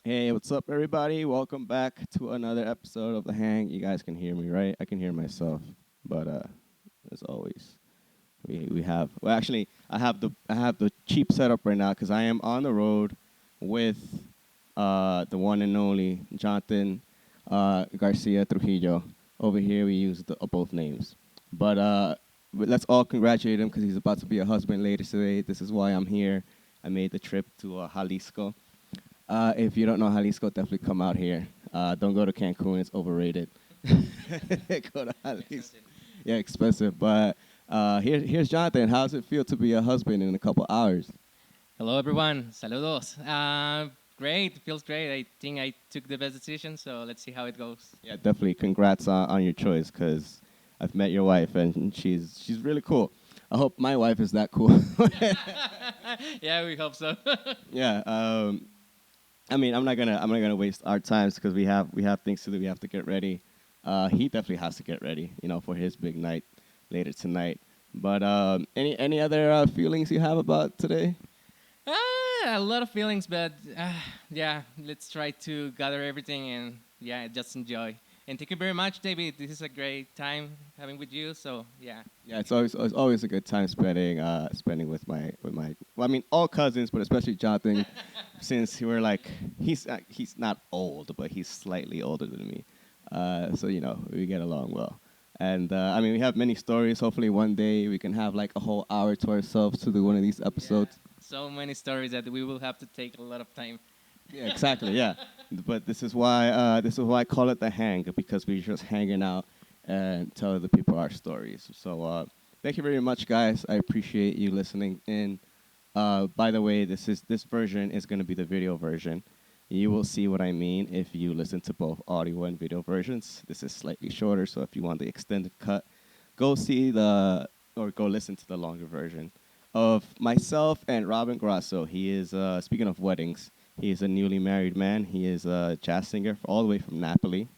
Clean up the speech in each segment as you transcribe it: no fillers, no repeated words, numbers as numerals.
Hey, what's up, everybody? Welcome back to another episode of The Hang. You guys can hear me, right? I can hear myself, but as always, we have. Well, actually, I have the cheap setup right now because I am on the road with the one and only Jonathan Garcia Trujillo. Over here, we use both names, but let's all congratulate him because he's about to be a husband later today. This is why I'm here. I made the trip to Jalisco. If you don't know Jalisco, definitely come out here. Don't go to Cancun; it's overrated. Go to Jalisco. Yeah, expensive. But here's Jonathan. How does it feel to be a husband in a couple hours? Hello, everyone. Saludos. Great. It feels great. I think I took the best decision, so let's see how it goes. Yeah, definitely. Congrats on your choice, because I've met your wife and she's really cool. I hope my wife is that cool. Yeah, we hope so. Yeah. I mean, I'm not gonna waste our times because we have things to do. We have to get ready. He definitely has to get ready, for his big night later tonight. But any other feelings you have about today? A lot of feelings, but yeah, let's try to gather everything and yeah, just enjoy. And thank you very much, David. This is a great time having with you. So yeah. Yeah, it's always a good time spending with my well, I mean all cousins, but especially Jonathan, since we're like he's not old, but he's slightly older than me, so we get along well. And I mean we have many stories. Hopefully one day we can have like a whole hour to ourselves to do one of these Yeah. episodes. So many stories that we will have to take a lot of time. Yeah, exactly. Yeah, but this is why I call it the hang, because we're just hanging out and tell the people our stories. So thank you very much, guys. I appreciate you listening in. By the way, this version is going to be the video version. You will see what I mean if you listen to both audio and video versions. This is slightly shorter, so if you want the extended cut, go see the or go listen to the longer version of myself and Robin Grasso. He is speaking of weddings. He is a newly married man. He is a jazz singer all the way from Napoli,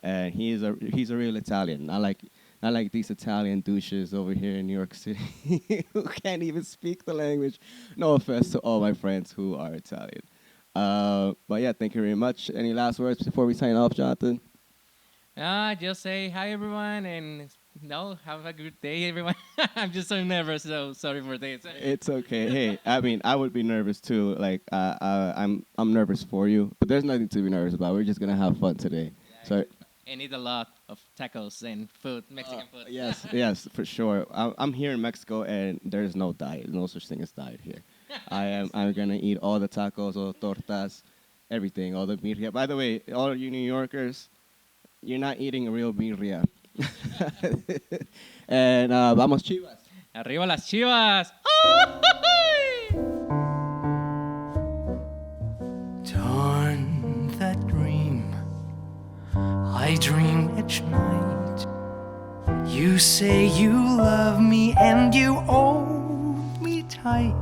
and he's a real Italian. Not like these Italian douches over here in New York City who can't even speak the language. No offense to all my friends who are Italian. But yeah, thank you very much. Any last words before we sign off, Jonathan? Just say hi, everyone, and no, have a good day, everyone. I'm just so nervous, so sorry for this. It's okay. Hey, I mean, I would be nervous too. Like, I'm nervous for you, but there's nothing to be nervous about. We're just gonna have fun today. So, I need a lot of tacos and food, Mexican food. yes, yes, for sure. I'm here in Mexico, and there's no diet, no such thing as diet here. I'm gonna eat all the tacos, all the tortas, everything, all the birria. By the way, all you New Yorkers, you're not eating a real birria. And vamos Chivas. Arriba las chivas! Darn that dream I dream each night. You say you love me and you hold me tight.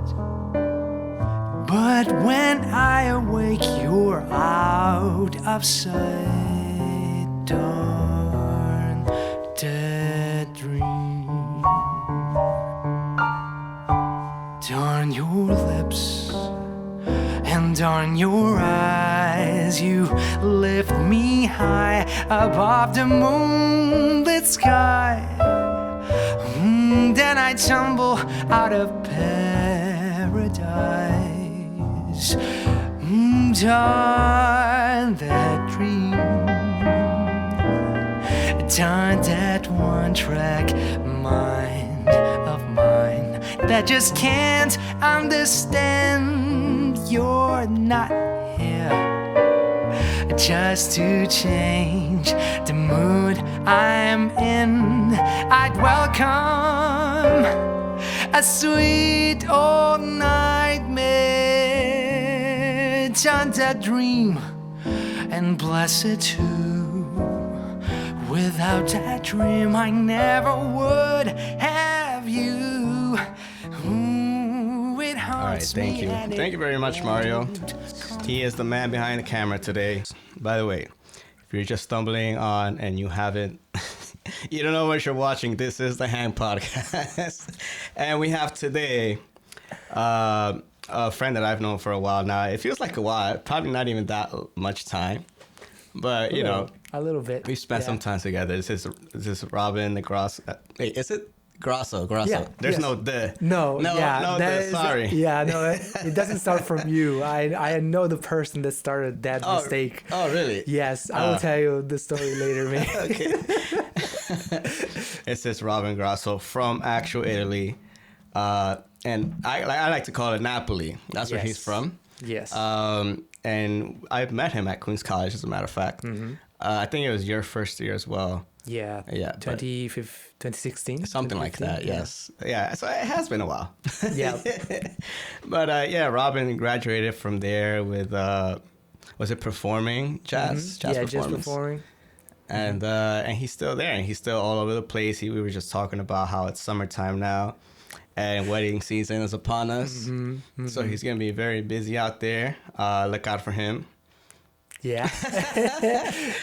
But when I awake, you're out of sight. Darn that dream. Darn your lips and darn your eyes. You lift me high above the moonlit sky. Then I tumble out of paradise. Darn that dream. Darn that one track mind of mine that just can't understand you're not here just to change the mood I'm in. I'd welcome a sweet old nightmare. Turn that dream and bless it too. Without that dream, I never would have you. Ooh, it All right, haunts thank me you. and Thank you very much, Mario. He is the man behind the camera today. By the way, if you're just stumbling on and you haven't, you don't know what you're watching, this is the Hang Podcast. And we have today a friend that I've known for a while now. It feels like a while, probably not even that much time, but you know, a little bit. we spent some time together. This is Robin the Grasso. Wait, is it Grasso? Yeah, There's yes. no the. No, yeah, no that the. is- Sorry. Yeah, no, it doesn't start from you. I know the person that started that mistake. Oh, really? Yes, I will tell you the story later, man. Okay. It says Robin Grasso from actual Italy, and I like to call it Napoli. That's where he's Yes. from. Yes. And I've met him at Queen's College, as a matter of fact. I think it was your first year as well. yeah. Yeah, but- 2016. Something like that, 2015, yes. Yeah, so it has been a while. Yeah. But yeah, Robin graduated from there with, was it performing? Jazz? Yeah, Jazz just performance? performing. And he's still there, and he's still all over the place. We were just talking about how it's summertime now, and wedding season is upon us. So he's gonna be very busy out there. Look out for him. Yeah.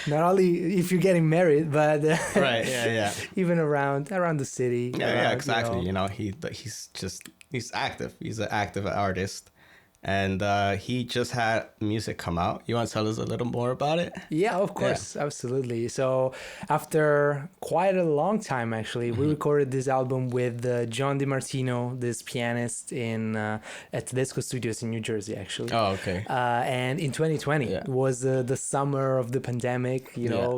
Not only if you're getting married, but Right? Yeah. even around the city. Yeah, around, exactly. you know. He's active. He's an active artist, and he just had music come out. You want to tell us a little more about it? Yeah, of course, absolutely. So after quite a long time, actually, we recorded this album with John DiMartino, this pianist at Tedesco Studios in New Jersey, actually. Oh, okay. And in 2020 Yeah. was the summer of the pandemic,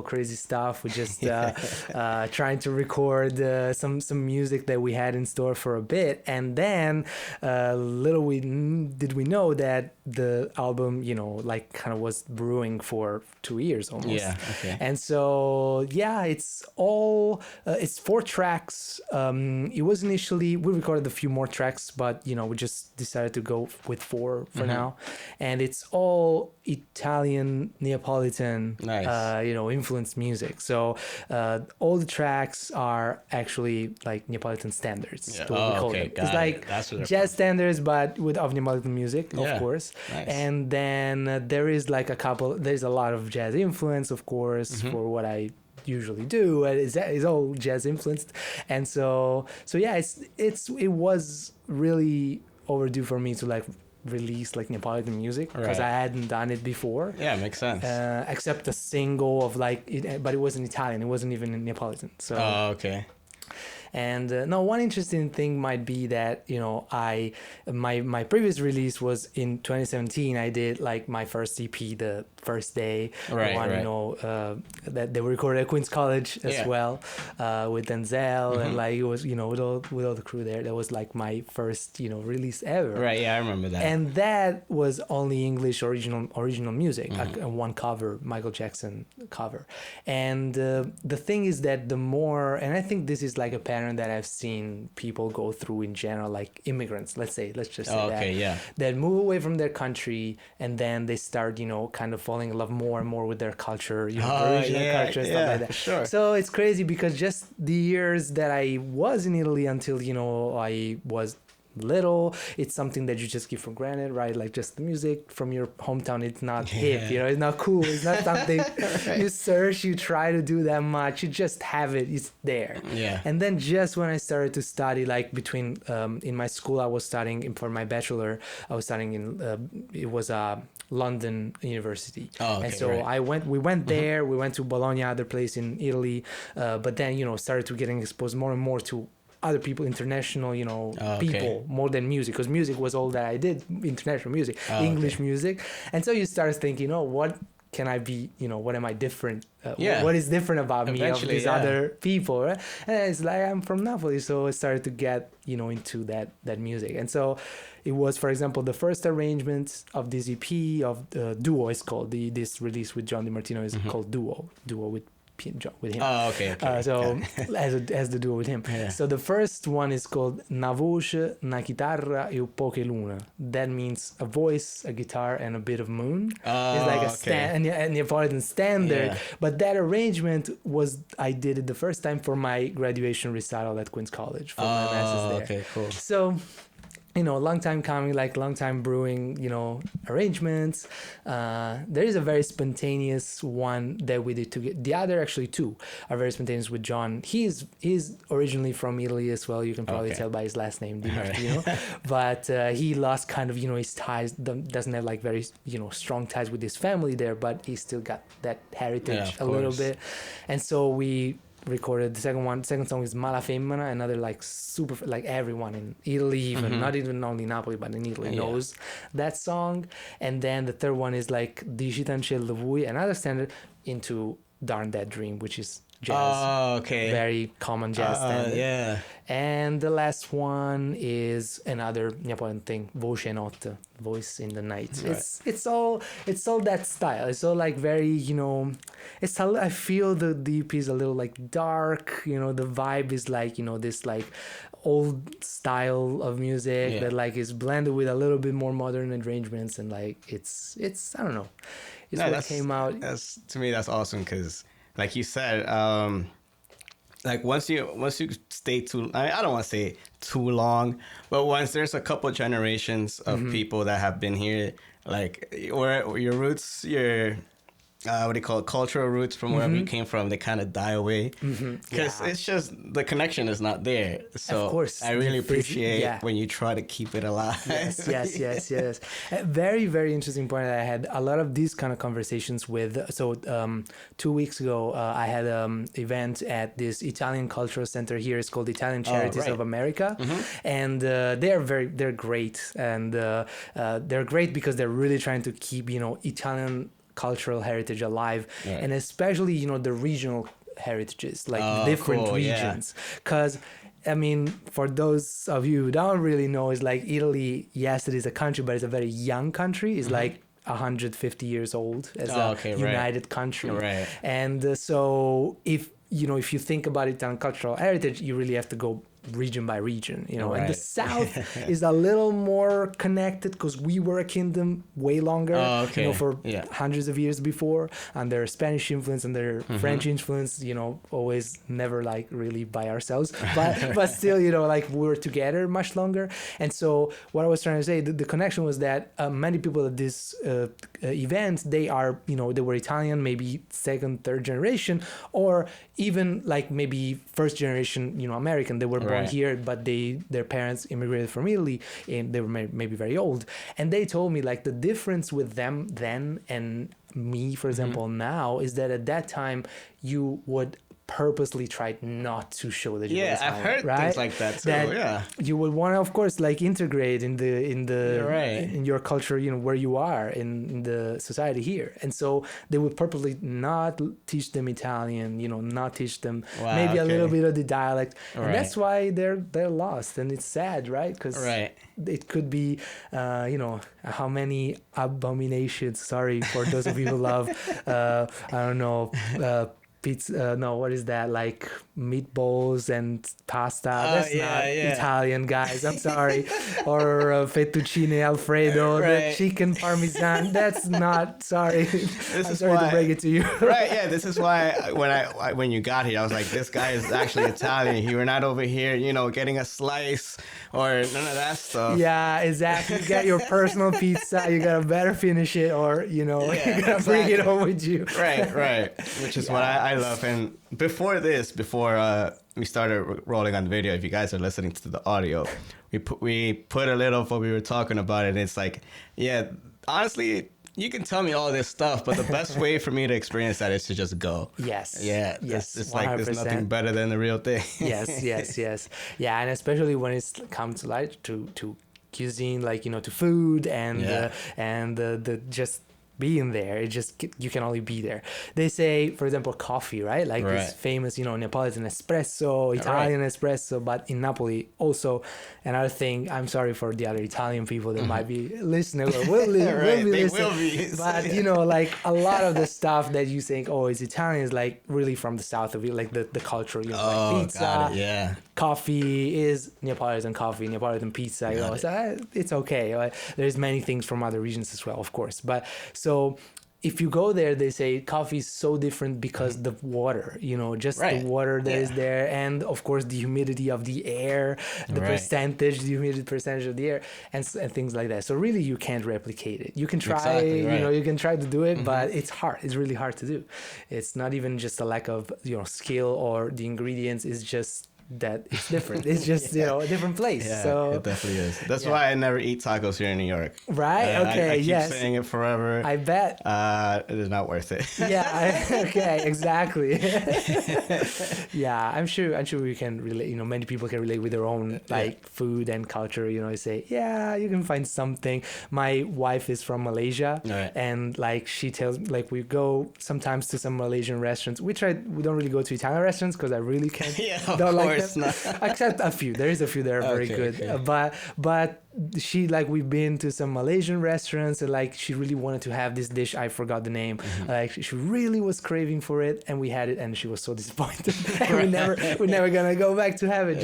crazy stuff. We just trying to record some music that we had in store for a bit. And then did we know that the album, like kind of was brewing for 2 years almost. Yeah, okay. And so, yeah, it's 4 tracks. It was initially, we recorded a few more tracks, but, we just decided to go with 4 for now. And it's all Italian, Neapolitan, Nice. influenced music. So all the tracks are actually like Neapolitan standards. Yeah. is what we call Okay, them. got It's it. like That's what they're jazz standards, but of Neapolitan music, Yeah. of course. Nice. And then there's a lot of jazz influence, of course, for what I usually do. It's all jazz influenced. And so yeah, it was really overdue for me to like release like Neapolitan music because Right. I hadn't done it before. Yeah, makes sense. Except a single of but it wasn't Italian. It wasn't even in Neapolitan. So Oh, okay. and no, one interesting thing might be that my previous release was in 2017. I did like my first EP the first day, Right, the one right. that they recorded at Queen's College as Yeah. well, with Denzel and like it was with all the crew there. That was like my first release ever. Right, yeah, I remember that. And that was only English original music, a one cover, Michael Jackson cover. And the thing is that the more, and I think this is like a pattern that I've seen people go through in general, like immigrants, let's just say Okay, yeah. that move away from their country and then they start, kind of falling in love more and more with their culture, the original culture and stuff like that. Sure. So it's crazy because just the years that I was in Italy until, I was little, it's something that you just give for granted, right? Like just the music from your hometown, it's not hip, it's not cool, it's not something you search, you try to do that much, you just have it, it's there. Yeah. And then just when I started to study, like between in my school, I was studying for my bachelor, I was studying in it was London University. Oh, okay, and so right. we went there, we went to Bologna, other place in Italy, but then started to getting exposed more and more to other people, international, people, more than music, because music was all that I did, international music, English music. And so you start thinking, what can I be, what am I different? What is different about me of these other people? Right? And it's like, I'm from Napoli. So I started to get, into that music. And so it was, for example, the first arrangement of this EP of Duo is called, this release with John DiMartino is called Duo with him. Oh, okay. So as the duo with him. Yeah. So the first one is called Na voce, na chitarra e poche luna. That means a voice, a guitar, and a bit of moon. It's like a Neapolitan standard. Yeah. But that arrangement I did it the first time for my graduation recital at Queen's College for my master's there. Okay, cool. So long time coming, like long time brewing, arrangements. There is a very spontaneous one that we did together. The other, actually, two are very spontaneous with John. He's originally from Italy as well. You can probably tell by his last name, Di Martino. But he lost kind of, his ties, doesn't have like very, strong ties with his family there, but he still got that heritage a little bit. And so we recorded the second song is Mala Femmina, another like super, like everyone in Italy, even not even only Napoli but in Italy knows that song. And then the third one is like Dici Tancella Vui, another standard, into Darn That Dream, which is jazz. Very common jazz standard. Yeah. And the last one is another Neapolitan thing, Voce Notte, voice in the night. Right. It's all that style. It's all like very, it's I feel the EP is a little like dark, the vibe is like, this like old style of music that like is blended with a little bit more modern arrangements, and like it's I don't know. It's what came out. To me, that's awesome because, like you said, like once you stay too, I don't want to say too long, but once there's a couple generations of people that have been here, like or your roots, your what do you call it, cultural roots from wherever you came from, they kind of die away because it's just the connection is not there. So of course, I really appreciate when you try to keep it alive. Yes. A very, very interesting point. I had a lot of these kind of conversations with. So 2 weeks ago, I had an event at this Italian cultural center here. It's called Italian Charities of America, and they're great, and they're great because they're really trying to keep Italian cultural heritage alive, and especially the regional heritages, like different regions, because I mean, for those of you who don't really know, it's like Italy, yes, it is a country, but it's a very young country. It's like 150 years old as a united country, and so if you think about Italian cultural heritage, you really have to go region by region, and the South is a little more connected because we were a kingdom way longer, for hundreds of years before, under Spanish influence, under French influence, always never like really by ourselves, but still, like we were together much longer. And so what I was trying to say, the connection was that many people at this event, they are, they were Italian, maybe second, third generation, or even like maybe first generation, American. They were born here, but their parents immigrated from Italy, and they were maybe very old. And they told me like the difference with them then and me, for example, now, is that at that time you would purposely tried not to show that you were Italian, I've heard things like that too. That you would want to, of course, like integrate in your culture, where you are in the society here. And so they would purposely not teach them Italian, not teach them maybe a little bit of the dialect, and that's why they're lost. And it's sad, right? Because it could be, how many abominations. Sorry for those of you who love, I don't know. Pizza, no, what is that? Like meatballs and pasta. That's not Italian, guys. I'm sorry. Or fettuccine Alfredo, the chicken parmesan. That's not. Sorry. I'm sorry to break it to you. This is why when you got here, I was like, this guy is actually Italian. You were not over here, getting a slice or none of that stuff. Yeah, exactly. You got your personal pizza. You gotta better finish it, or you gotta bring it home with you. Right. Which is what I love. And before we started rolling on the video, if you guys are listening to the audio, we put a little of what we were talking about, and it's like, honestly, you can tell me all this stuff, but the best way for me to experience that is to just go. Yes. It's like there's nothing better than the real thing. Yes. Yeah, and especially when it's come to like to cuisine, like to food and the just being there, it just, you can only be there. They say, for example, coffee, right? Like this famous, Neapolitan espresso, Italian espresso, but in Napoli also another thing. I'm sorry for the other Italian people that might be listening or will be listening. But like a lot of the stuff that you think, it's Italian, is like really from the south of it, like the culture, like pizza, coffee is Neapolitan coffee, Neapolitan pizza, so it's okay. There's many things from other regions as well, of course, but so if you go there, they say coffee is so different because the water, just the water that is there, and of course the humidity of the air, the humidity percentage of the air, and things like that. So really, you can't replicate it. You can try, you can try to do it, but it's hard. It's really hard to do. It's not even just a lack of skill or the ingredients. It's just that it's different. It's just a different place. Yeah, so it definitely is. That's why I never eat tacos here in New York. Right? Okay. I keep saying it forever. I bet. It is not worth it. Okay. Exactly. Yeah, I'm sure we can relate. Many people can relate with their own food and culture. Say, you can find something. My wife is from Malaysia, and she tells we go sometimes to some Malaysian restaurants. We don't really go to Italian restaurants because I really can't. Don't like them. Except a few. There is a few that are very good. Okay. But she we've been to some Malaysian restaurants and she really wanted to have this dish. I forgot the name. She really was craving for it, and we had it, and she was so disappointed. And we're never gonna go back to have it.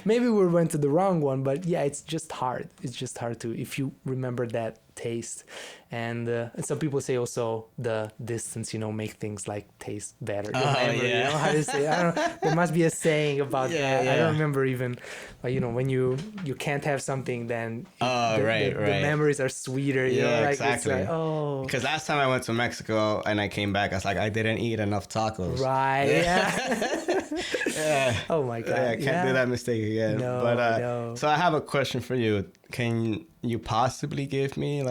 Maybe we went to the wrong one, but it's just hard. It's just hard to, if you remember that taste. And some people say also the distance, make things taste better. How to say? I don't know. There must be a saying about that. I don't remember even. But when you can't have something, then the memories are sweeter. Exactly. It's because last time I went to Mexico and I came back, I was like, I didn't eat enough tacos. Right. Yeah. Oh my God. I can't do that mistake again. No, but so I have a question for you. Can you possibly give me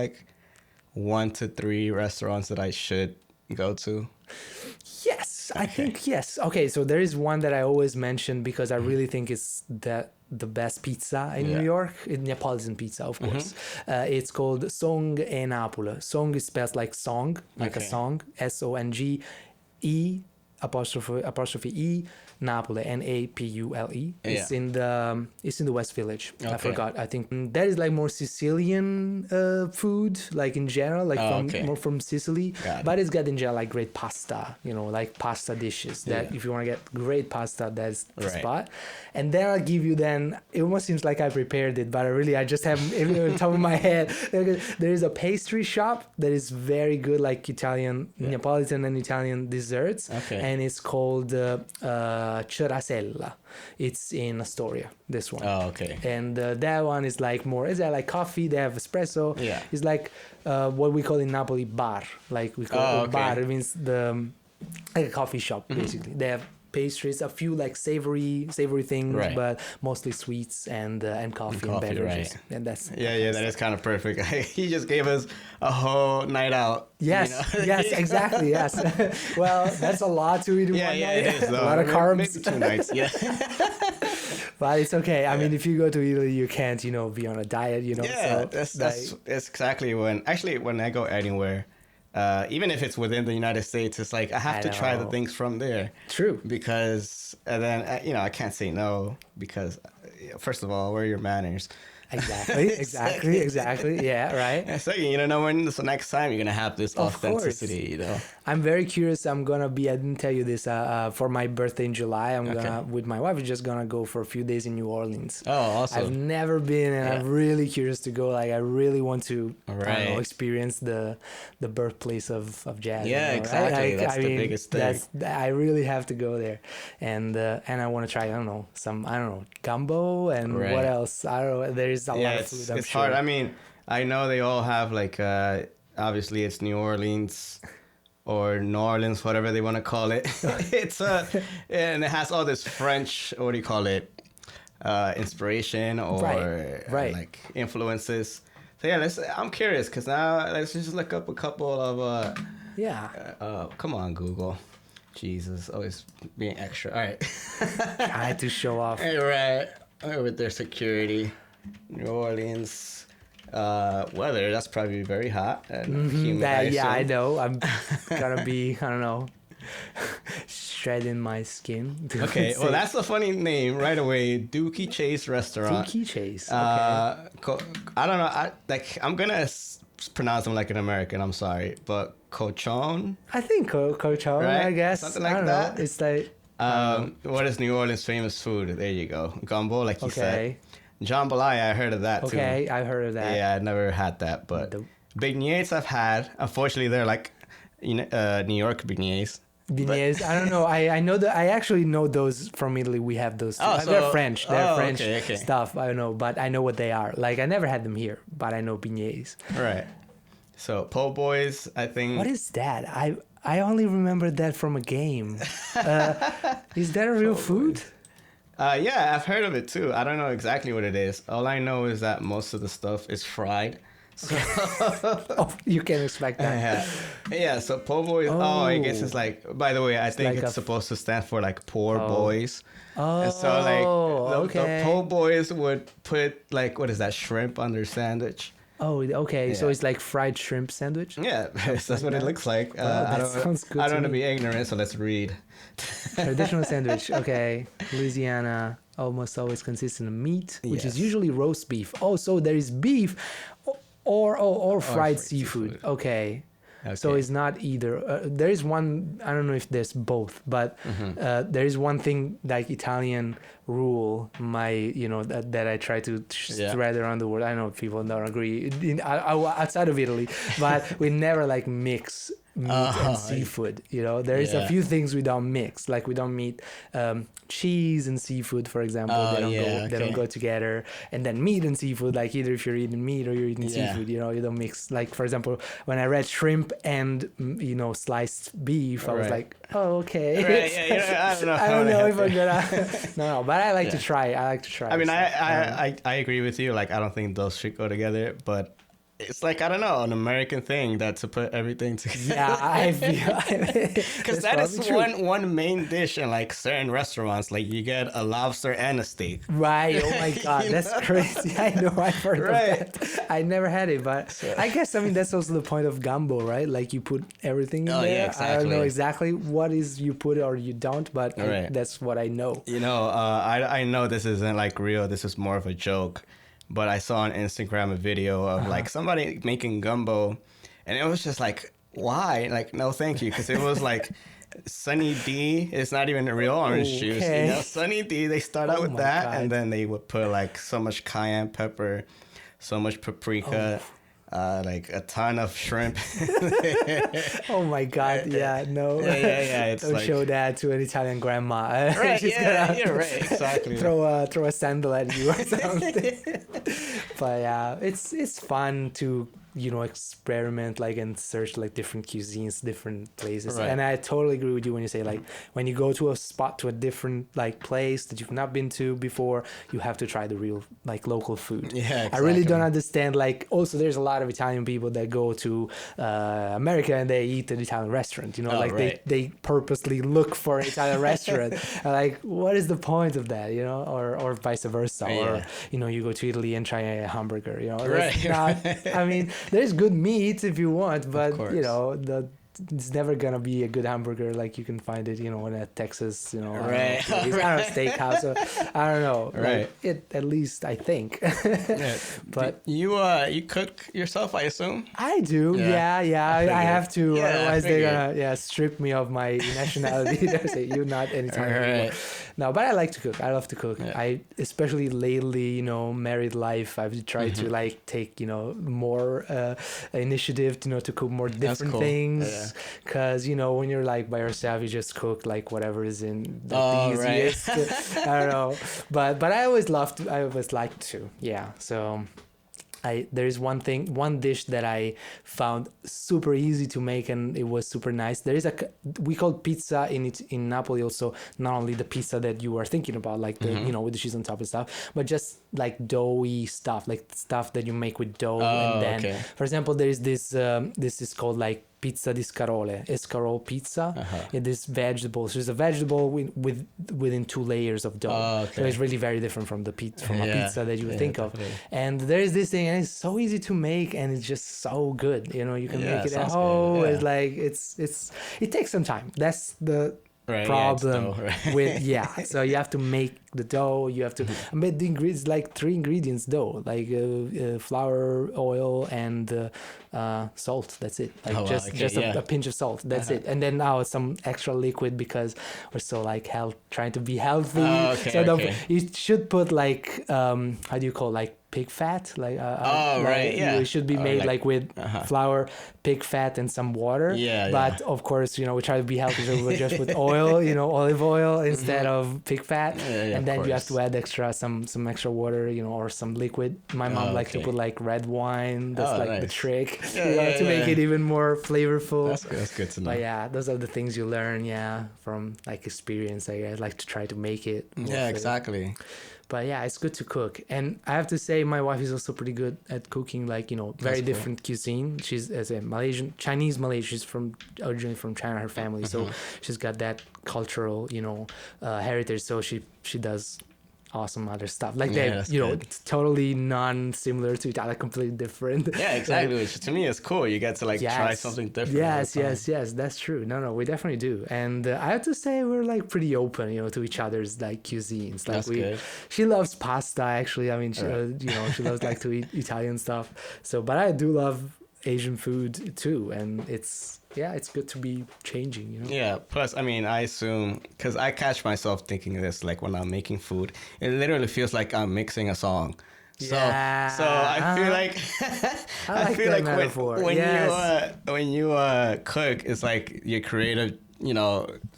1 to 3 restaurants that I should go to? Yes, I think yes. Okay, so there is one that I always mention because I really think it's the best pizza in New York. It's Neapolitan pizza, of course. It's called Song e Napoli. Song is spelled like song, like a song. SONG E apostrophe E Napoli, Napule. It's in the West Village. I forgot. I think that is more Sicilian food, in general, more from Sicily. But it's got in general great pasta, pasta dishes. That if you want to get great pasta, that's the spot. And then I'll give you it almost seems like I prepared it, but I just have it on the top of my head. There is a pastry shop that is very good, Italian, Neapolitan and Italian desserts. And it's called Cerasella. It's in Astoria, this one. Oh, okay. And that one is more, is that coffee? They have espresso. Yeah. It's what we call in Napoli bar. We call it bar. It means a coffee shop, basically. They have pastries, a few savory things, but mostly sweets and coffee and beverages. And that's that is kind of perfect. He just gave us a whole night out. Yes, yes, exactly, yes. Well, that's a lot to eat in one night. It is, a lot of carbs. Maybe 2 nights, But it's okay. I mean, if you go to Italy, you can't, be on a diet, Yeah, so that's exactly when I go anywhere, even if it's within the United States, it's I have to try the things from there. True. Because then, I can't say no because, first of all, where are your manners? Exactly. Yeah, right. And second, you don't know when the next time you're going to have this authenticity, I'm very curious. I didn't tell you this, for my birthday in July, with my wife, we're just going to go for a few days in New Orleans. Oh, awesome. I've never been, and I'm really curious to go. I really want to experience the birthplace of jazz. Yeah, exactly. That's the biggest thing. I really have to go there. And I want to try, gumbo and what else? I don't know. There's a lot of food, it's hard. I mean, I know they all have obviously it's New Orleans or New Orleans, whatever they want to call it. It's and it has all this French, what do you call it? Inspiration or influences. So I'm curious because now let's just look up a couple of come on, Google. Jesus, always being extra. All right. Try to show off. All right. With their security. New Orleans weather, that's probably very hot and humid. I know. I'm gonna be, shredding my skin. Okay, well, that's a funny name right away. Dookie Chase Restaurant. Dookie Chase. Okay. I don't know. I'm gonna pronounce them like an American. I'm sorry, but Cochon. I think Cochon. Right? I guess something like that. It's what is New Orleans' famous food? There you go. Gumbo, like you said. Jambalaya, I heard of that too. Okay, I heard of that. Yeah, I never had that, but beignets I've had. Unfortunately, they're New York beignets. Beignets. I don't know. I know that I actually know those from Italy. We have those too. They're French. They're French okay. stuff. I don't know, but I know what they are. Like I never had them here, but I know beignets. Right. So po' boys, I think. What is that? I only remember that from a game. Is that a real food? Yeah, I've heard of it too. I don't know exactly what it is. All I know is that most of the stuff is fried. So Oh, you can expect that. yeah. So po' boys. Oh, I guess it's like. By the way, I think like it's supposed to stand for like poor boys. Oh, And so like the okay. po' boys would put like what is that, shrimp on their sandwich. Oh, okay. So Yeah. it's like fried shrimp sandwich. Yeah, that's what it looks like. Wow, that sounds good I to don't want to me. be ignorant, so let's read. Traditional sandwich. Okay. Louisiana almost always consists of meat, which is Yes. usually roast beef. Oh, so there is beef or fried seafood. Okay. So Okay. it's not either. There is one. I don't know if there's both, but there is one thing like Italian rule. That I try to spread around the world. I know people don't agree outside of Italy, but we never like mix meat and seafood. There is a few things we don't mix. Like we don't meet cheese and seafood, for example. They don't go together. And then meat and seafood, like either if you're eating meat or you're eating seafood, you don't mix. Like for example, when I read shrimp and sliced beef, I was like, oh, okay. Right, I don't know if I'm gonna. No, but I like to try. I mean, I agree with you. Like, I don't think those should go together, but it's like, I don't know, an American thing that to put everything together. Yeah, I feel because that is one main dish in like certain restaurants. Like you get a lobster and a steak. Right. Oh my God, that's crazy. I know. I've heard of that. I never had it, but I guess that's also the point of gumbo, right? Like you put everything in there. Yeah, exactly. I don't know exactly what is you put or you don't, but that's what I know. I know this isn't like real. This is more of a joke. But I saw on Instagram a video of like somebody making gumbo, and it was just like, why? Like, no, thank you, because it was like Sunny D. It's not even a real orange juice. Sunny D. They start out with that, and then they would put like so much cayenne pepper, so much paprika. Like a ton of shrimp. Oh my God! Yeah, no. Yeah. It's don't like, show that to an Italian grandma. Right? She's You're right. Exactly. Throw a sandal at you or something. But yeah, it's fun to experiment like and search like different cuisines, different places. Right. And I totally agree with you when you say like when you go to a spot, to a different like place that you've not been to before, you have to try the real like local food. Yeah, exactly. I really don't understand. Like also there's a lot of Italian people that go to America and they eat at Italian restaurant. They purposely look for an Italian restaurant. Like what is the point of that? Or vice versa. Or you go to Italy and try a hamburger. I mean, there's good meat if you want, but it's never gonna be a good hamburger like you can find it, in a Texas, Right. steakhouse. So, I don't know. Right. Like, at least I think. But you cook yourself, I assume. I do. Yeah. I have to. Yeah, otherwise they're gonna strip me of my nationality. They say you're not anytime anymore. No, but I like to cook. I love to cook. Yeah. I especially lately, married life, I've tried to like take more initiative to cook more different things. Because when you're like by yourself, you just cook like whatever is in the easiest. I don't know, but I always liked to. Yeah, so. There's one dish that I found super easy to make and it was super nice. There is we call pizza in Napoli also, not only the pizza that you are thinking about, like the with the cheese on top and stuff, but just like doughy stuff, like stuff that you make with dough. And then, for example, there is this is called like pizza di escarole pizza. It is vegetables. There's a vegetable within 2 layers of dough. So it's really very different from a pizza that you would think of. And there is this thing, and it's so easy to make, and it's just so good. You can make it at home. It's like it takes some time. That's the problem with so you have to make the dough, you have to make the ingredients, like 3 ingredients dough, like flour, oil, and salt. That's it. Like a pinch of salt. That's it. And then now some extra liquid because we're so like trying to be healthy. You should put like how do you call like pig fat, right, yeah. It should be made like with flour, pig fat, and some water. But of course, we try to be healthy, so we just put oil, olive oil instead of pig fat, and then you have to add some extra water, or some liquid. My mom likes to put like red wine. That's like the trick, to make it even more flavorful. That's good to know. But yeah, those are the things you learn, from like experience. I like to try to make it. Yeah, exactly. But yeah, it's good to cook. And I have to say, my wife is also pretty good at cooking, like, very different cuisine. She's as a Chinese Malaysian. She's originally from China, her family. So she's got that cultural, heritage. So she does awesome other stuff like that, it's totally non-similar to each other, completely different. Yeah, exactly. Which to me is cool. You get to try something different. Yes, that's true. No, we definitely do. And I have to say, we're like pretty open, to each other's like cuisines. Like that's good. She loves pasta, actually. I mean, she loves like to eat Italian stuff. So, but I do love Asian food too, and it's good to be changing, Yeah, plus, I mean, I assume, because I catch myself thinking this, like, when I'm making food, it literally feels like I'm mixing a song. So I feel like, I feel like when you cook, it's like your creative,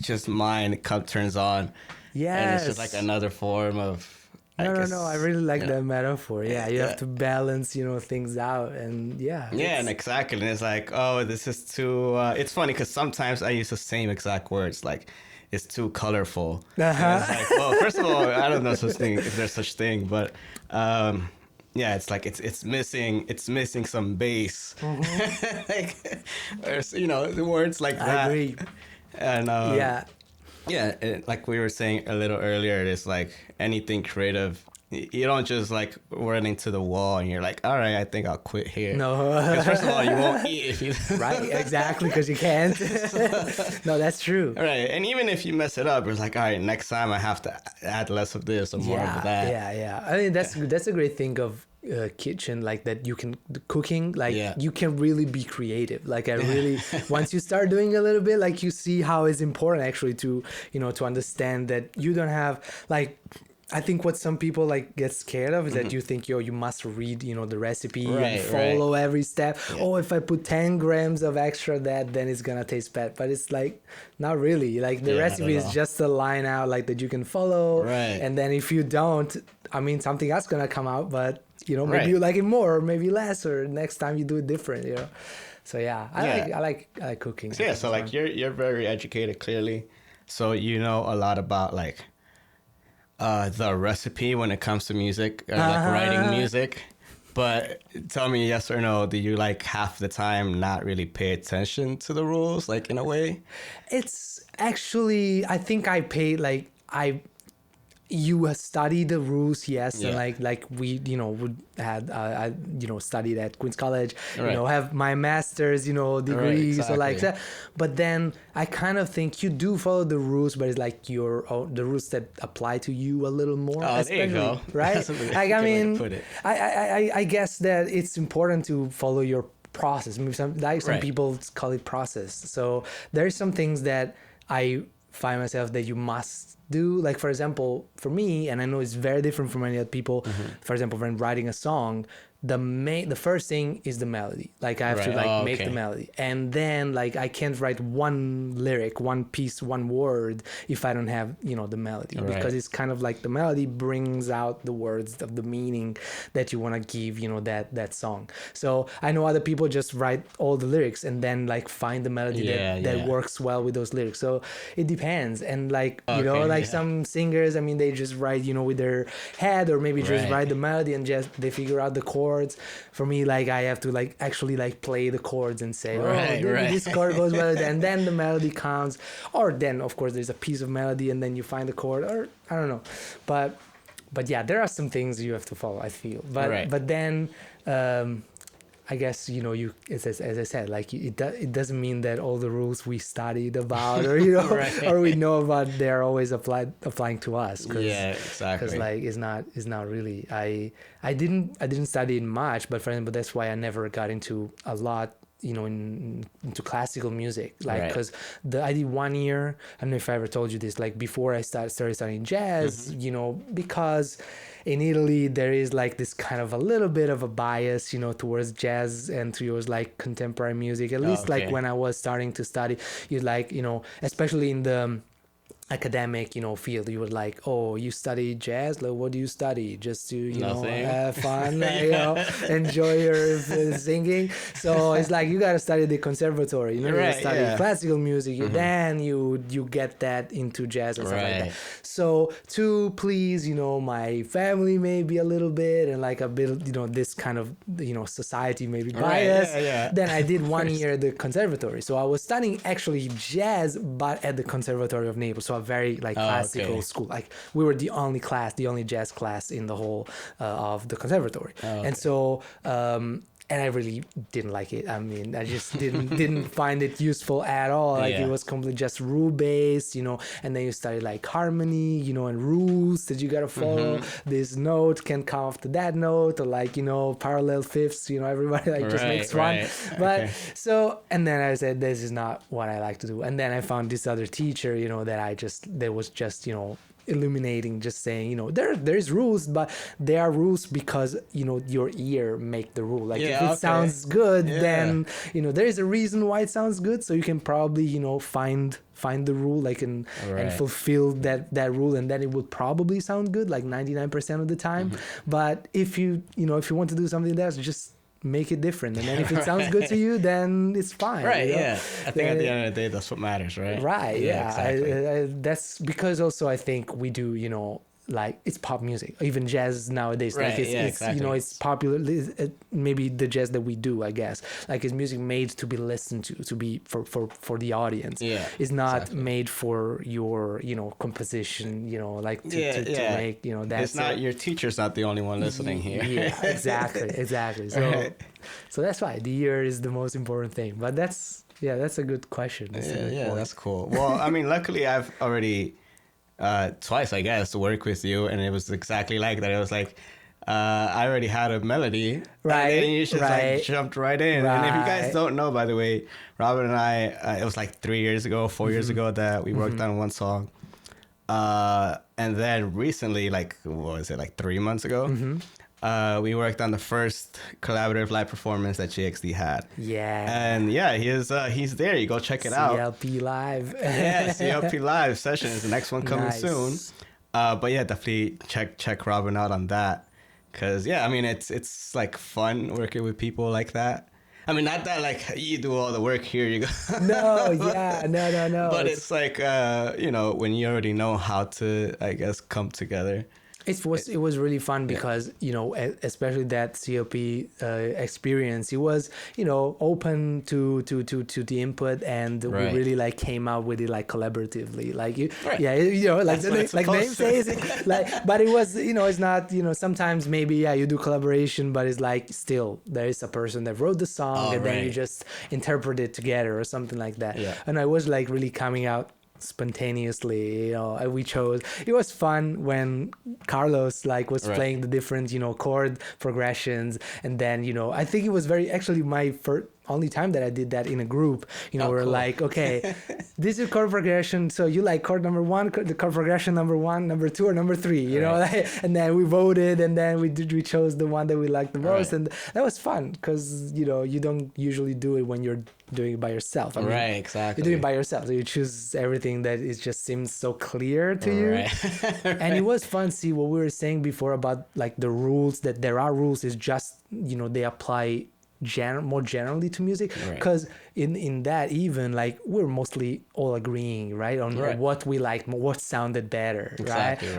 just mind turns on. Yes. And it's just like another form of, No, I really like that metaphor. Yeah, you have to balance, things out, and and exactly. And it's like, oh, this is too. It's funny because sometimes I use the same exact words, like it's too colorful. It's like, well, first of all, I don't know if there's such thing, but it's like it's missing some bass. Like, there's the words like that. I agree. And like we were saying a little earlier, it's like anything creative. You don't just like run into the wall and you're like, all right, I think I'll quit here. No. Because first of all, you won't eat if you... Right, exactly, because you can't. No, that's true. Right, and even if you mess it up, it's like, all right, next time I have to add less of this or more of that. Yeah. I mean, that's a great thing of kitchen, like that you can cooking, like you can really be creative. Like I really, once you start doing a little bit, like you see how it's important actually to, to understand that you don't have like, I think what some people like get scared of is that you think, you must read, the recipe and follow every step. Yeah. Oh, if I put 10 grams of extra that, then it's going to taste bad. But it's like, not really. Like the recipe is just a line out like that you can follow. Right. And then if you don't, I mean, something else going to come out, but maybe you like it more or maybe less, or next time you do it different, So I like cooking. So, so like you're very educated clearly. So you know a lot about like the recipe when it comes to music, like writing music. But tell me, yes or no, do you like half the time not really pay attention to the rules, like in a way? It's actually, I think I pay like you study the rules, yes, and like we would had I studied at Queen's College, have my master's degree, so like that. But then I kind of think you do follow the rules, but it's like the rules that apply to you a little more. Oh, there you go. Right? Like I mean, I guess that it's important to follow your process. Maybe some people call it process. So there's some things that I find myself that you must do, like for example for me, and I know it's very different from many other people, for example when writing a song, the first thing is the melody. Like I have to make the melody, and then like I can't write one lyric, one piece, one word if I don't have the melody, because it's kind of like the melody brings out the words of the meaning that you want to give that song. So I know other people just write all the lyrics and then like find the melody that works well with those lyrics. So it depends, and like some singers, I mean, they just write with their head, or maybe just write the melody and just they figure out the chords. For me, like I have to like actually like play the chords and say, this chord goes well, and then the melody counts, or then of course there's a piece of melody and then you find the chord, or I don't know, but yeah, there are some things you have to follow, I feel, but then I guess you as I said, like it doesn't mean that all the rules we studied about or or we know about they're always applying to us. Exactly. Because like it's not really. I didn't study it much, but for example, that's why I never got into a lot into classical music, like, because I did 1 year. I don't know if I ever told you this, like before I started studying jazz, because in Italy there is like this kind of a little bit of a bias, towards jazz and towards like contemporary music, at least like when I was starting to study. You like, especially in the academic field, you were like, oh, you study jazz, like what do you study? Just to have fun, enjoy your singing. So it's like you got to study the conservatory, you study classical music, then you get that into jazz and stuff like that. So to please my family maybe a little bit, and like a bit this kind of society maybe bias, then I did 1 year at the conservatory. So I was studying actually jazz, but at the Conservatory of Naples. So a very like classical school. Like we were the only jazz class in the whole of the conservatory. And so and I really didn't like it. I mean, I just didn't find it useful at all. Like it was completely just rule based, and then you study like harmony, and rules that you gotta follow. This note can come after that note, or like parallel fifths. Everybody like just makes fun. But so, and then I said, this is not what I like to do. And then I found this other teacher, that was just illuminating, just saying there's rules, but there are rules because your ear make the rule. Like if it sounds good, then there is a reason why it sounds good, so you can probably find the rule, like and fulfill that rule, and then it would probably sound good like 99% of the time. But if you if you want to do something else, just make it different, and then if it sounds good to you, then it's fine. I think at the end of the day, that's what matters, right? Exactly. That's because also I think we do like it's pop music, even jazz nowadays. Like it's it's popular. Maybe the jazz that we do, I guess, like it's music made to be listened to be for the audience. It's not made for your composition. Like to make that. It's not your teacher's not the only one listening here. Exactly. So that's why the ear is the most important thing. But that's a good question. That's cool. Well, I mean, luckily I've already twice, I guess, to work with you, and it was exactly like that. It was like I already had a melody, and then you just like jumped right in. And if you guys don't know, by the way, Robin and I, it was like 4 years ago that we worked on one song, and then recently, like what was it, like 3 months ago, we worked on the first collaborative live performance that JXD had. And he's there. You go check it out. CLP Live. CLP Live session is the next one coming soon. But definitely check Robin out on that. Cause I mean it's like fun working with people like that. I mean, not that like you do all the work, here you go. No. But it's like when you already know how to, I guess, come together. It was really fun because especially that CLP experience, it was open to the input, and we really like came out with it like collaboratively, like like name says it, like, but it was it's not sometimes maybe you do collaboration, but it's like still there is a person that wrote the song and then you just interpret it together or something like that. And I was like really coming out spontaneously. We chose, it was fun when Carlos like was playing the different chord progressions, and then I think it was actually my first only time that I did that in a group. We're cool. Like, okay, this is chord progression, so you like chord number one, the chord progression number one, number two, or number three, and then we voted, and then we chose the one that we liked the most, and that was fun because you don't usually do it when you're doing it by yourself. I mean, exactly. You're doing it by yourself, so you choose everything that it just seems so clear to you. And it was fun to see what we were saying before about like the rules, that there are rules, is just they apply more generally to music, because in that, even like we're mostly all agreeing on what we like, what sounded better.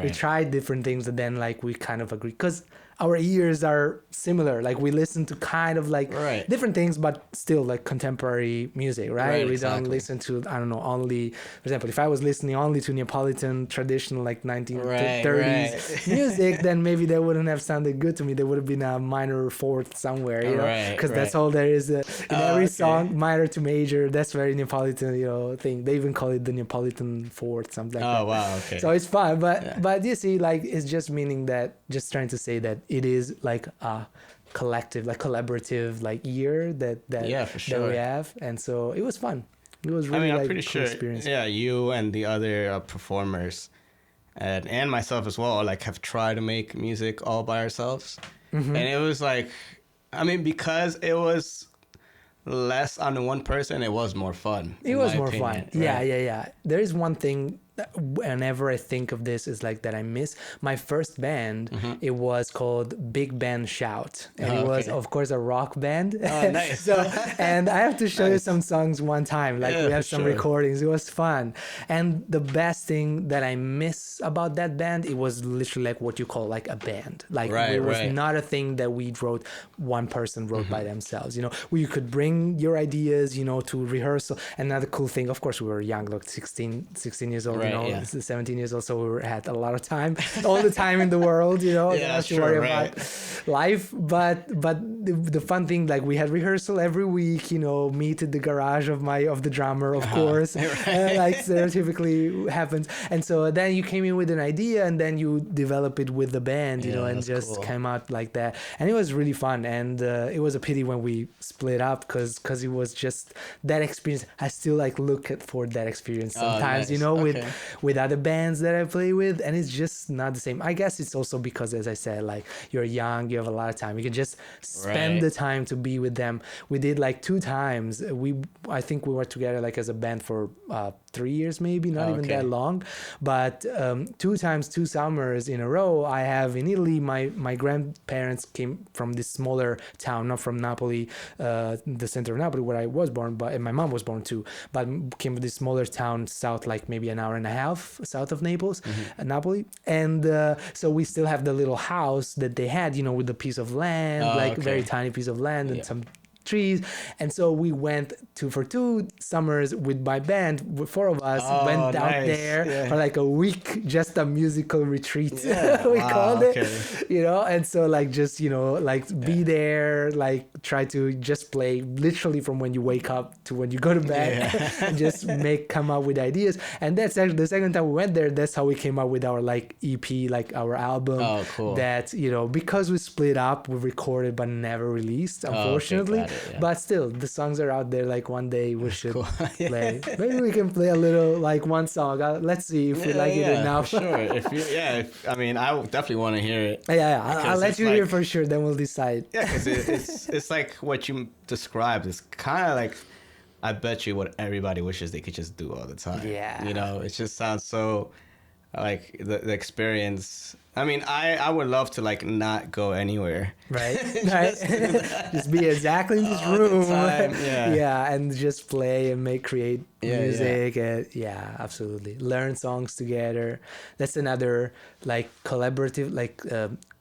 We tried different things, and then like we kind of agree because our ears are similar, like we listen to kind of like different things, but still like contemporary music. We don't listen to, I don't know, only, for example, if I was listening only to Neapolitan traditional like 1930s music, then maybe that wouldn't have sounded good to me. There would have been a minor fourth somewhere, because that's all there is in every song, minor to major. That's very Neapolitan thing. They even call it the Neapolitan fourth, something like that. Wow, okay. So it's fun, but you see, like, it's just meaning that, just trying to say that it is like a collective, like collaborative, like year that Yeah, for sure. that we have, and so it was fun. It was really I'm like pretty cool sure. experience. Yeah, you and the other performers, and myself as well, like have tried to make music all by ourselves, and it was like, I mean, because it was less on one person, it was more fun. It in was my more opinion, fun. right? Yeah. There is one thing that whenever I think of this is like that I miss my first band. It was called Big Band Shout, and it was okay. of course a rock band. Oh, nice. So, and I have to show you Nice. some songs one time. Like Yeah, we have for some sure. recordings. It was fun, and the best thing that I miss about that band, it was literally like what you call like a band. Like Right, it was right. not a thing that we wrote. One person wrote by themselves. You know, where you could bring your ideas. You know, to rehearsal. Another cool thing, of course, we were young, like 16 years old. Right, You know, yeah. 17 years old, so we had a lot of time, all the time in the world. You know, Yeah, don't have to sure, worry right. about life. But the fun thing, like we had rehearsal every week. You know, meet at the garage of the drummer, of course, like stereotypically happens. And so then you came in with an idea, and then you develop it with the band. You Yeah, know, and that's just cool. came out like that, and it was really fun. And it was a pity when we split up because it was just that experience. I still like look for that experience sometimes, you nice. know, Okay. with other bands that I play with, and it's just not the same. I guess it's also because, as I said, like you're young, you have a lot of time, you can just spend Right. the time to be with them. We did like 2 times. I think we were together like as a band for 3 years, maybe not even Okay. that long, but 2 times, 2 summers in a row. I have in Italy. My grandparents came from this smaller town, not from Napoli, the center of Napoli where I was born, but and my mom was born too. But came from this smaller town south, like maybe an hour and a half south of Naples, Napoli, and so we still have the little house that they had, you know, with the piece of land, Oh, like okay. very tiny piece of land and Yeah. some trees. And so we went for 2 summers with my band. 4 of us went out nice. there Yeah. for like a week, just a musical retreat. Yeah. We Wow, called okay. it, you know. And so like just, you know, like be there, like try to just play literally from when you wake up to when you go to bed, and just come up with ideas. And that's actually the second time we went there. That's how we came up with our like EP, like our album. Oh, cool. That, you know, because we split up, we recorded but never released, unfortunately. got it, yeah. But still, the songs are out there. Like one day we should cool. play. Maybe we can play a little, like one song. Let's see if we like it enough. For sure. I mean, I would definitely want to hear it. Yeah. I'll Because let it's you hear like- for sure. Then we'll decide. Yeah, because it's like what you described. It's kind of like, I bet you what everybody wishes they could just do all the time. Yeah. You know, it just sounds so like the experience. I mean, I would love to like not go anywhere. Right. Just be exactly in this All the room. time, yeah. Yeah, and just play and create Yeah, music. And yeah, absolutely. Learn songs together. That's another like collaborative, like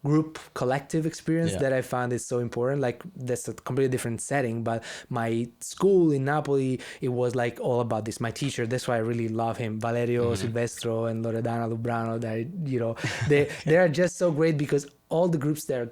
group collective experience Yeah. that I found is so important. Like that's a completely different setting, but my school in Napoli, it was like all about this. My teacher, that's why I really love him, Valerio Silvestro and Loredana Lubrano. That, you know, they are just so great because all the groups there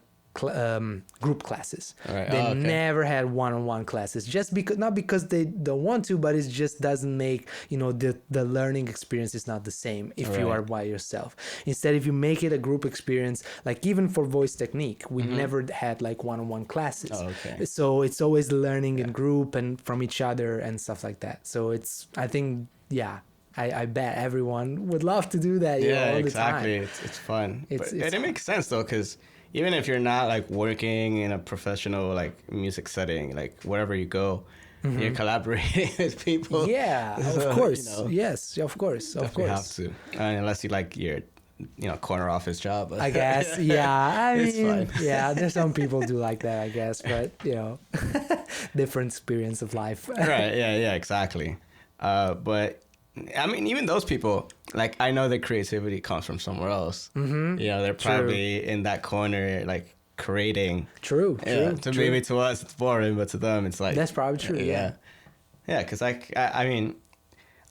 group classes. Right. They Oh, okay. never had one-on-one classes, just because, not because they don't want to, but it just doesn't make, you know, the learning experience is not the same if you Right. are by yourself. Instead, if you make it a group experience, like even for voice technique, we never had like one-on-one classes. Oh, okay. So it's always learning in group and from each other and stuff like that. So it's, I think, yeah, I bet everyone would love to do that, you know, all exactly. the time. It's fun. It's And it fun. makes sense though, because even if you're not like working in a professional like music setting, like wherever you go, you're collaborating with people. Yeah, So, of course. you know, Yes, of course, of definitely course. have to, unless you like your, corner office job. I guess, yeah. I It's mean, fine. yeah. There's some people do like that, I guess, but you know, different experience of life. Right. Yeah. Exactly. But I mean, even those people, like, I know their creativity comes from somewhere else. Mm-hmm. You know, they're probably in that corner, like, creating. True. Yeah. To maybe to us it's boring, but to them it's like That's probably true. Yeah. Yeah. Because I mean,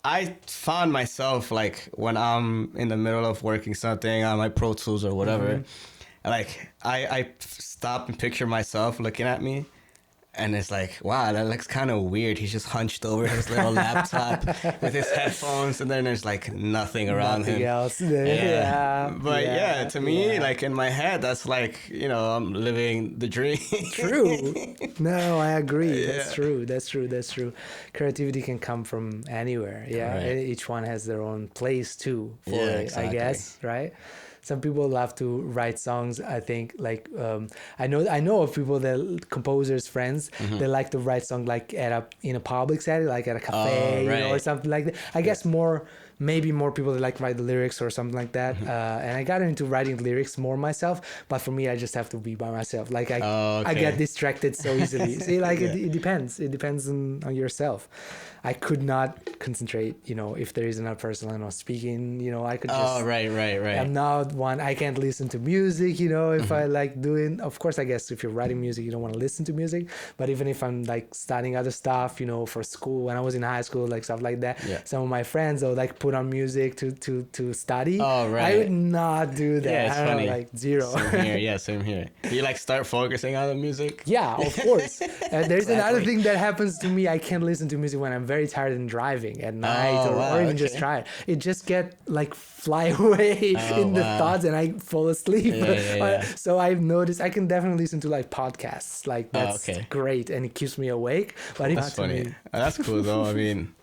I found myself like when I'm in the middle of working something on my Pro Tools or whatever, like I stop and picture myself looking at me. And it's like, wow, that looks kind of weird. He's just hunched over his little laptop with his headphones, and then there's like nothing around Nothing him. else. Yeah. But yeah, to me, like in my head, that's like, I'm living the dream. True. No, I agree. Yeah. That's true. That's true. That's true. Creativity can come from anywhere. Yeah. Right. Each one has their own place too for Yeah, it, exactly. I guess, right? Some people love to write songs. I think I know of people that composers, friends, they like to write songs like in a public setting, like at a cafe, or right. something like that. I guess maybe more people that like write the lyrics or something like that. And I got into writing lyrics more myself, but for me, I just have to be by myself. Like I get distracted so easily. See, like it depends. It depends on yourself. I could not concentrate, if there is another person speaking, I could just. Oh, right. I'm not one. I can't listen to music, if I like doing. Of course, I guess if you're writing music, you don't want to listen to music. But even if I'm like studying other stuff, for school, when I was in high school, like stuff like that, some of my friends they'll like put on music to study. Oh, right. I would not do that. Yeah, it's I don't funny. know, like zero. Same here. Yeah, same here. Do you like start focusing on the music? Yeah, of course. There's another Exactly. thing that happens to me. I can't listen to music when I'm very tired and driving at night or even just try. It just get like fly away in the thoughts and I fall asleep. Yeah. So I've noticed I can definitely listen to like podcasts. Like that's great and it keeps me awake. But That's funny. That's cool though. I mean,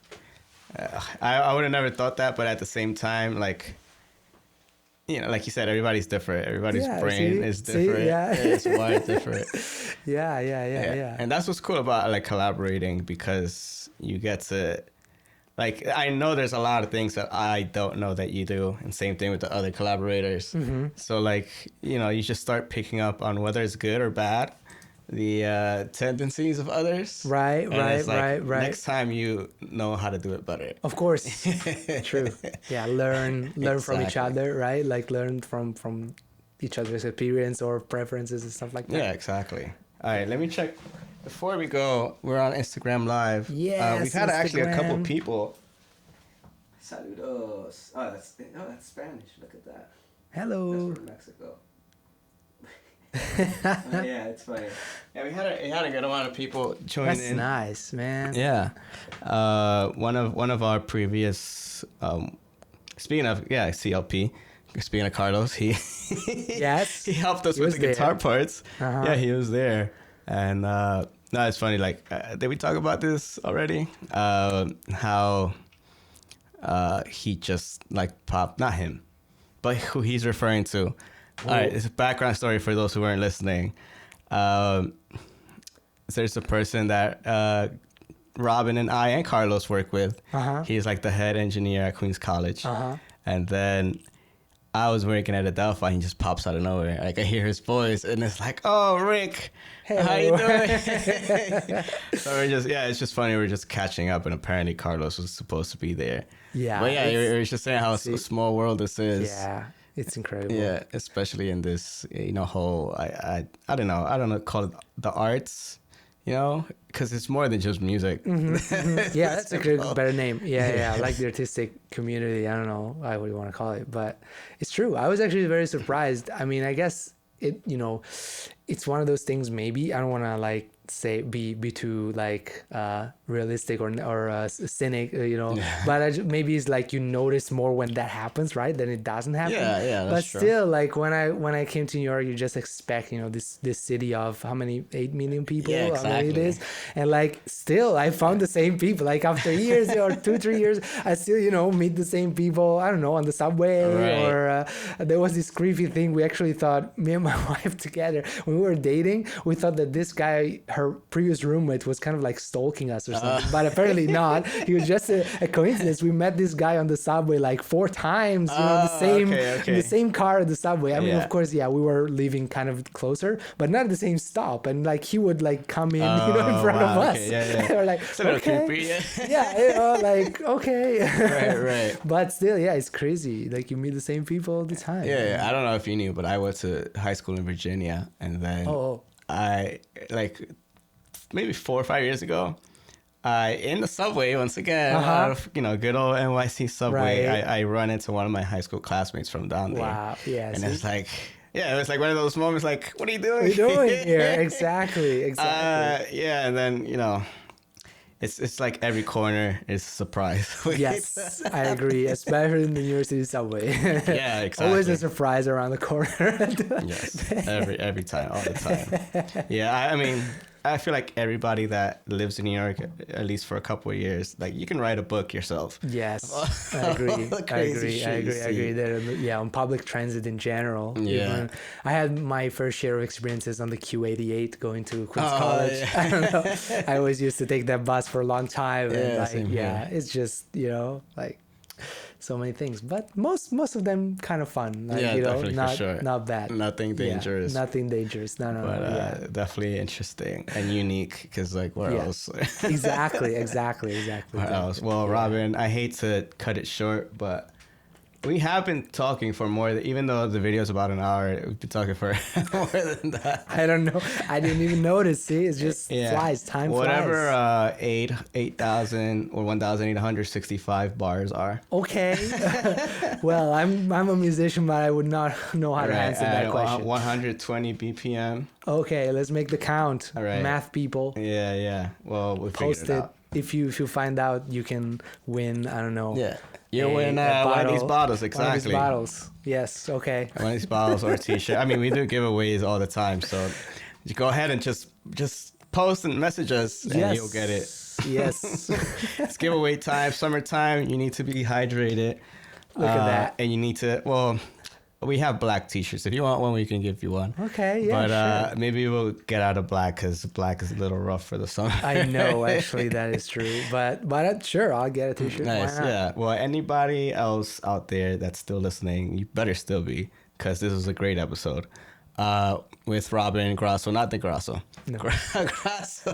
I would have never thought that, but at the same time, like, like you said, everybody's different. Everybody's brain is different. It's wired different. Yeah. And that's what's cool about like collaborating, because you get to, like, I know there's a lot of things that I don't know that you do, and same thing with the other collaborators. So like, you just start picking up on whether it's good or bad, the tendencies of others. Right. Next time you know how to do it better. Of course. True. Yeah, learn from each other, right? Like learn from each other's experience or preferences and stuff like that. Yeah, exactly. All right, let me check. Before we go, we're on Instagram Live. Yes, we've had actually a couple Instagram. people. Saludos. Oh, that's Spanish. Look at that. Hello. That's from Mexico. Yeah, it's funny. Yeah, we had a good amount of people join That's in. nice, man. Yeah, one of our previous speaking of CLP, speaking of Carlos, he Yes. he helped us He with was the guitar there. parts. Uh-huh. Yeah, he was there, and no, it's funny. Like, did we talk about this already? How he just like popped, not him, but who he's referring to. All right, it's a background story for those who weren't listening. There's a person that Robin and I and Carlos work with. He's like the head engineer at Queens College. And then I was working at Adelphi, and he just pops out of nowhere. Like, I hear his voice, and it's like, oh, Rick, how you doing? So it's just funny. We're just catching up, and apparently Carlos was supposed to be there. Yeah. But yeah, you're just saying how a small world this is. Yeah. It's incredible. Yeah, especially in this, whole, I don't know, call it the arts, because it's more than just music. Yeah, that's a good, better name. Yeah, like the artistic community. I don't know what you want to call it, but it's true. I was actually very surprised. I mean, I guess it's one of those things. Maybe I don't want to like say be too like realistic or cynic, but maybe it's like you notice more when that happens, right? Then it doesn't happen. Yeah, that's but true. still, like when I came to New York, you just expect this city of how many 8 million people. Yeah, How many it exactly. is, and like still I found the same people. Like after years or 2-3 years, I still meet the same people. I don't know, on the subway or there was this creepy thing. We actually thought, me and my wife together, when we were dating, we thought that this guy, her previous roommate, was kind of like stalking us or something, but apparently not. He was just a coincidence. We met this guy on the subway like 4 times, in the same car at the subway. I mean, of course, we were living kind of closer, but not at the same stop. And like he would like come in, in front of us. Okay, We're like, it's a little creepy. like okay. Right. But still, it's crazy. Like you meet the same people all the time. Yeah, I don't know if you knew, but I went to high school in Virginia, and then I, like, maybe 4 or 5 years ago, in the subway once again, out of, good old NYC subway, I run into one of my high school classmates from down there. Wow, yeah. And it's like, Yeah, it was like one of those moments like, what are you doing? What are you doing here? Exactly. Yeah, and then, it's like every corner is a surprise. Yes, I agree, especially in the New York City subway. Yeah, exactly. Always a surprise around the corner. Yes, every time, all the time. Yeah, I mean, I feel like everybody that lives in New York, at least for a couple of years, like you can write a book yourself. Yes, I agree. I agree. Yeah, on public transit in general. Yeah. Even, I had my fair share of experiences on the Q88 going to Queens College. Yeah. I don't know. I always used to take that bus for a long time. Yeah, And same here. it's just, like so many things. But most of them kind of fun. Like, Yeah, definitely, not, for sure. not bad. Nothing dangerous. Yeah, nothing dangerous. No. But definitely interesting and unique because, like, where else? Exactly. What else? Well, Robin, I hate to cut it short, but we have been talking for more than, even though the video is about an hour, we've been talking for more than that. I don't know. I didn't even notice. See, it just flies. Time Whatever flies. 8,000 or 1,865 bars are. Okay. Well, I'm a musician, but I would not know how to answer that question. 120 BPM. Okay, let's make the count. All right. Math people. Yeah. Well, we'll Post figure it it. out. If you find out, you can win. I don't know. Yeah. You win one of these bottles, exactly. One of these bottles. Yes. Okay. One of these bottles or a T-shirt. I mean, we do giveaways all the time, so you go ahead and just post and message us, and you'll get it. Yes. It's giveaway time, summertime. You need to be hydrated. Look at that. And you need to. Well, we have black T-shirts. If you want one, we can give you one. Okay. Yeah. But sure. maybe we'll get out of black because black is a little rough for the summer. I know, actually, that is true. But sure, I'll get a T-shirt. Nice, Why not? yeah. Well, anybody else out there that's still listening, you better still be, because this was a great episode with Robin Grasso, not the Grasso. No. Grasso.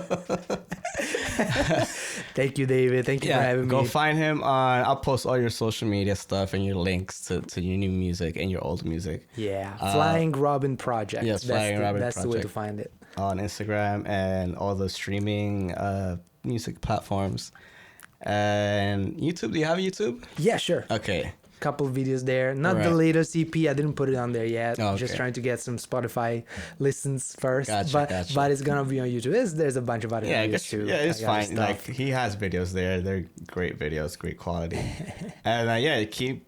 Thank you, David. Thank you for having me. Go find him on. I'll post all your social media stuff and your links to your new music and your old music. Yeah, Flying Robin Project. Yes, Flying Robin That's the way to Project. find it. On Instagram and all the streaming music platforms. And YouTube, do you have YouTube? Yeah, sure. Okay. Couple of videos there. Not the Right. latest EP. I didn't put it on there yet. Oh, Just okay. trying to get some Spotify listens first. Gotcha. But it's gonna be on YouTube. There's a bunch of other Yeah, I videos guess, too. yeah, it's I got fine. stuff. Like he has videos there. They're great videos, great quality. And keep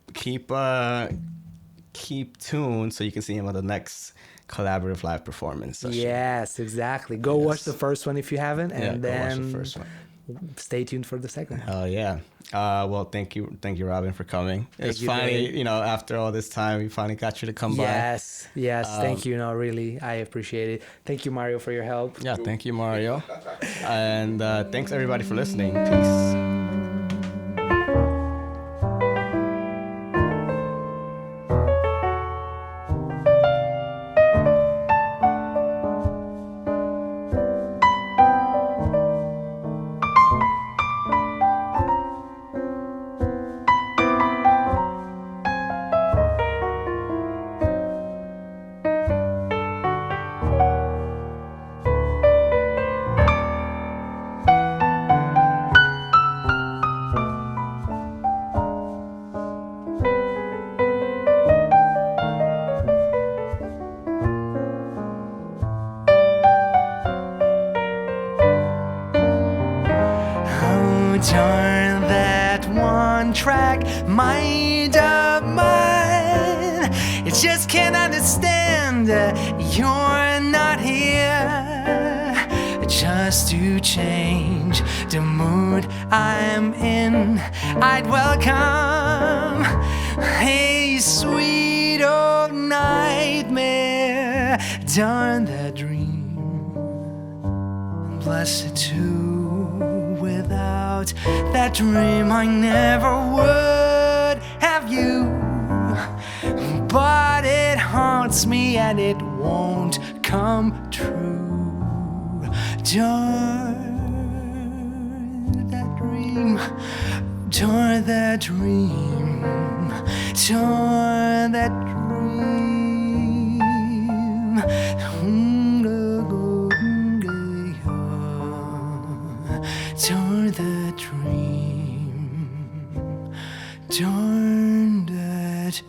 tuned so you can see him on the next collaborative live performance session. Yes, exactly. Go watch the first one if you haven't, and go watch then the first one. stay tuned for the second one. Oh yeah. Well, thank you, Robin, for coming. It's you, finally, Dave. after all this time, we finally got you to come by. Yes. Thank you. No, really, I appreciate it. Thank you, Mario, for your help. Yeah, thank you, Mario. And thanks everybody for listening. Peace. Turn that one track mind of mine. It just can't understand you're not here. Just to change the mood I'm in, I'd welcome a sweet old nightmare. Darn that dream, blessed too. Without that dream, I never would have you. But it haunts me and it won't come true. Darn that dream, darn that dream, darn that dream. Darn that dream, darn that